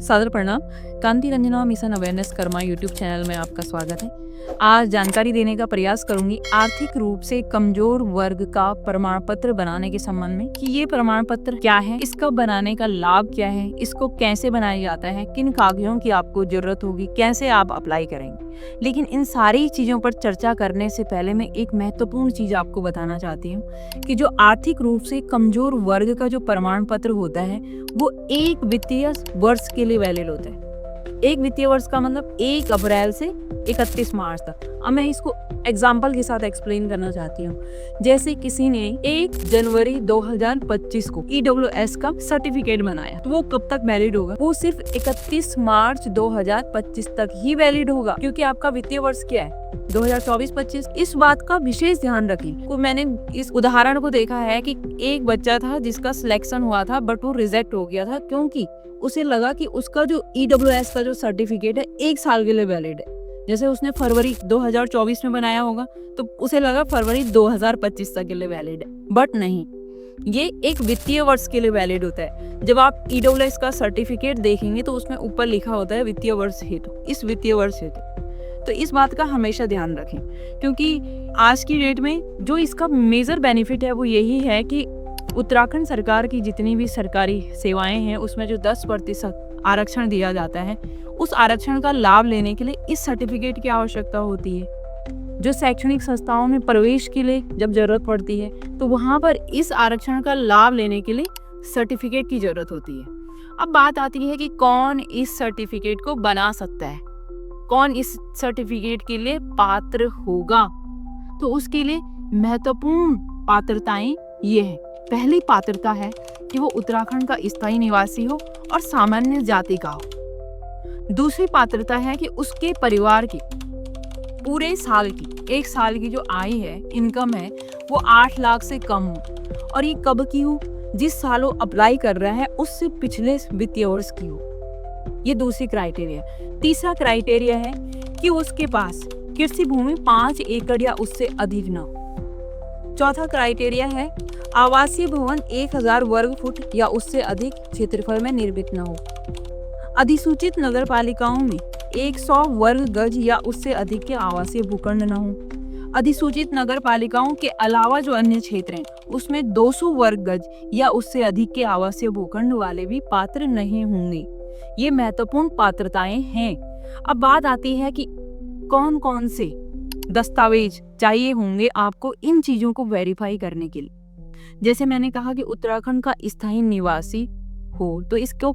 सादर प्रणाम। Kanti Ranjana Mission Awareness Karma YouTube channel में आपका स्वागत है। आज जानकारी देने का प्रयास करूंगी आर्थिक रूप से कमजोर वर्ग का प्रमाण पत्र बनाने के संबंध में कि ये प्रमाण पत्र क्या है, इसका बनाने का लाभ क्या है, इसको कैसे बनाया जाता है, किन कागजों की आपको जरूरत होगी, कैसे आप अप्लाई करेंगे। लेकिन इन सारी चीजों पर चर्चा करने से पहले मैं एक महत्वपूर्ण चीज आपको बताना चाहती हूँ कि जो आर्थिक रूप से कमजोर वर्ग का जो प्रमाण पत्र होता है वो एक वित्तीय वर्ष के लिए वैलिड होता है। एक वित्तीय वर्ष का मतलब 1 अप्रैल से 31 मार्च तक। अब मैं इसको एग्जाम्पल के साथ एक्सप्लेन करना चाहती हूँ। जैसे किसी ने 1 जनवरी 2025 को EWS का सर्टिफिकेट बनाया, तो वो कब तक वैलिड होगा? वो सिर्फ 31 मार्च 2025 तक ही वैलिड होगा, क्योंकि आपका वित्तीय वर्ष क्या है, 2024-25। इस बात का विशेष ध्यान रखें। को मैंने इस उदाहरण को देखा है कि एक बच्चा था जिसका सिलेक्शन हुआ था बट वो रिजेक्ट हो गया था, क्योंकि उसे लगा कि उसका जो EWS का जो सर्टिफिकेट है 1 साल के लिए वैलिड है। जैसे उसने फरवरी 2024 में बनाया होगा तो उसे लगा फरवरी 2025 तक के लिए वैलिड है, बट नहीं, ये एक वित्तीय वर्ष के लिए वैलिड होता है। जब आप EWS का सर्टिफिकेट देखेंगे तो उसमें ऊपर लिखा होता है वित्तीय वर्ष हेतु, इस वित्तीय वर्ष हेतु। तो इस बात का हमेशा ध्यान रखें, क्योंकि आज की डेट में जो इसका मेजर बेनिफिट है वो यही है कि उत्तराखंड सरकार की जितनी भी सरकारी सेवाएं हैं उसमें जो 10% आरक्षण दिया जाता है, उस आरक्षण का लाभ लेने के लिए इस सर्टिफिकेट की आवश्यकता होती है। जो शैक्षणिक संस्थाओं में प्रवेश के लिए जब जरूरत पड़ती है तो वहां पर इस आरक्षण का लाभ लेने के लिए सर्टिफिकेट की जरूरत होती है। अब बात आती है कि कौन इस सर्टिफिकेट को बना सकता है, कौन इस सर्टिफिकेट के लिए पात्र होगा। तो उसके लिए महत्वपूर्ण पात्रताएं ये हैं। पहली पात्रता है कि वो उत्तराखंड का स्थायी निवासी हो और सामान्य जाति का हो। दूसरी पात्रता है कि उसके परिवार की पूरे साल की 1 साल की जो आय है, इनकम है, वो 8 लाख से कम हो, और ये कब की हो? जिस साल वो अप्लाई कर रहा है उससे पिछले वित्तीय वर्ष की हो। ये दूसरी क्राइटेरिया। तीसरा क्राइटेरिया है कि उसके पास कृषि भूमि 5 एकड़ या उससे अधिक न हो। चौथा क्राइटेरिया है आवासीय भवन 1000 वर्ग फुट या उससे अधिक क्षेत्रफल में निर्मित न हो। अधिसूचित नगर पालिकाओं में 100 वर्ग गज या उससे अधिक के आवासीय भूखंड न हो। अधिसूचित नगर पालिकाओं के अलावा जो अन्य क्षेत्र हैं उसमें 200 वर्ग गज या उससे अधिक के आवासीय भूखंड वाले भी पात्र नहीं होंगे। ये महत्वपूर्ण पात्रताएं हैं। अब बात आती है कि कौन कौन से दस्तावेज चाहिए होंगे आपको इन चीजों को वेरीफाई करने के लिए। जैसे मैंने कहा कि उत्तराखंड का स्थायी निवासी हो, तो इसको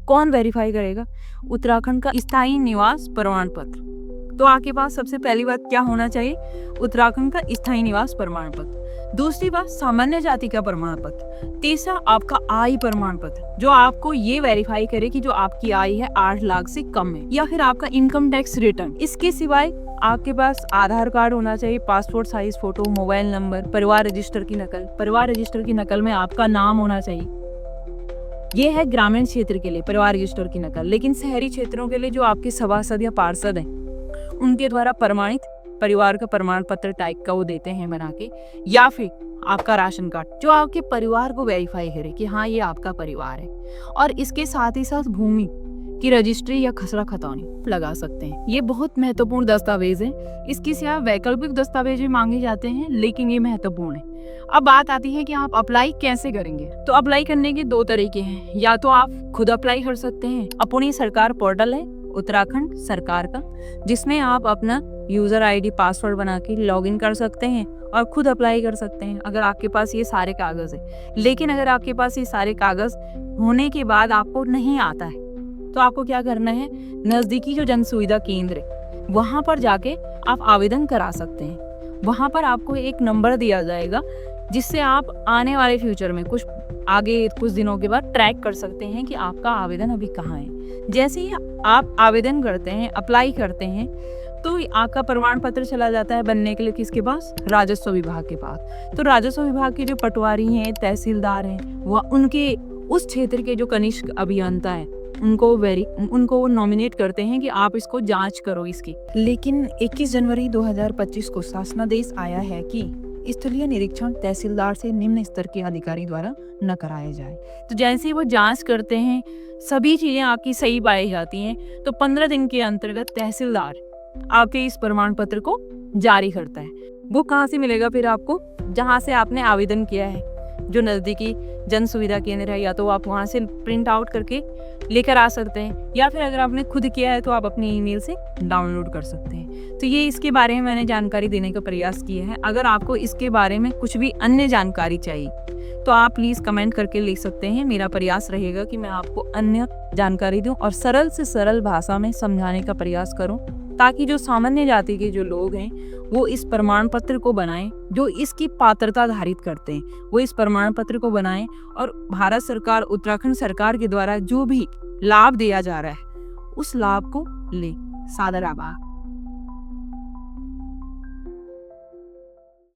कौन वेरीफाई करेगा? उत्तराखंड का स्थायी निवास प्रमाण पत्र। तो आपके पास सबसे पहली बात क्या होना चाहिए? उत्तराखंड का स्थायी निवास प्रमाण पत्र। दूसरी बात सामान्य जाति का प्रमाण पत्र। तीसरा आपका आय प्रमाण पत्र, जो आपको ये वेरीफाई करे कि जो आपकी आय है 8 लाख से कम है, या फिर आपका इनकम टैक्स रिटर्न। इसके सिवाय आपके पास आधार कार्ड होना चाहिए, passport size photo, mobile number, परिवार रजिस्टर की नकल। परिवार रजिस्टर की नकल में आपका नाम होना चाहिए। ये है ग्रामीण क्षेत्र के लिए परिवार रजिस्टर की नकल। लेकिन शहरी क्षेत्रों के लिए जो आपके सभासद या पार्षद हैं उनके द्वारा प्रमाणित परिवार का प्रमाण पत्र टाइप का वो देते हैं बना के, या फिर आपका राशन कार्ड जो आपके परिवार को वेरीफाई करे कि हाँ ये आपका परिवार है। और इसके साथ ही साथ भूमि की रजिस्ट्री या खसरा खतौनी लगा सकते हैं। ये बहुत महत्वपूर्ण दस्तावेज है। इसके सिवा वैकल्पिक दस्तावेज भी मांगे जाते हैं, लेकिन ये महत्वपूर्ण है। अब बात आती है कि आप अप्लाई कैसे करेंगे। तो अप्लाई करने के 2 तरीके हैं। या तो आप खुद अप्लाई कर सकते हैं, अपनी सरकार पोर्टल है उत्तराखंड सरकार का, जिसमें आप अपना यूजर ID पासवर्ड बना के लॉगिन कर सकते हैं और खुद अप्लाई कर सकते हैं, अगर आपके पास ये सारे कागज है। लेकिन अगर आपके पास ये सारे कागज होने के बाद आपको नहीं आता है तो आपको क्या करना है? नजदीकी जो जन सुविधा केंद्र है वहां पर जाके आप आवेदन करा सकते हैं। वहां पर आपको एक नंबर दिया जाएगा जिससे आप आने वाले फ्यूचर में कुछ दिनों के बाद ट्रैक कर सकते हैं कि आपका आवेदन अभी कहाँ है। जैसे ही आप आवेदन करते हैं, अप्लाई करते हैं, तो आपका प्रमाण पत्र चला जाता है बनने के लिए किसके पास? राजस्व विभाग के पास। तो राजस्व विभाग के जो पटवारी हैं, तहसीलदार हैं, वह उनके उस क्षेत्र के जो कनिष्ठ अभियंता है उनको नॉमिनेट करते हैं कि आप इसको जांच करो इसकी। लेकिन 21 जनवरी 2025 को शासनादेश आया है कि स्थलीय निरीक्षण तहसीलदार से निम्न स्तर के अधिकारी द्वारा न कराया जाए। तो जैसे ही वो जांच करते हैं, सभी चीजें आपकी सही पाई जाती हैं, तो 15 दिन के अंतर्गत तहसीलदार आपके इस प्रमाण पत्र को जारी करता है। वो कहाँ से मिलेगा फिर आपको? जहाँ से आपने आवेदन किया है, जो नज़दीकी जन सुविधा केंद्र है, या तो आप वहाँ से प्रिंट आउट करके लेकर आ सकते हैं, या फिर अगर आपने खुद किया है तो आप अपनी ईमेल से डाउनलोड कर सकते हैं। तो ये इसके बारे में मैंने जानकारी देने का प्रयास किया है। अगर आपको इसके बारे में कुछ भी अन्य जानकारी चाहिए तो आप प्लीज़ कमेंट करके लिख सकते हैं। मेरा प्रयास रहेगा कि मैं आपको अन्य जानकारी दूं और सरल से सरल भाषा में समझाने का प्रयास करूं, ताकि जो सामान्य जाति के जो लोग हैं वो इस प्रमाण पत्र को बनाएं, जो इसकी पात्रता धारित करते हैं वो इस प्रमाण पत्र को बनाएं, और भारत सरकार, उत्तराखंड सरकार के द्वारा जो भी लाभ दिया जा रहा है उस लाभ को लें। सादर आभार।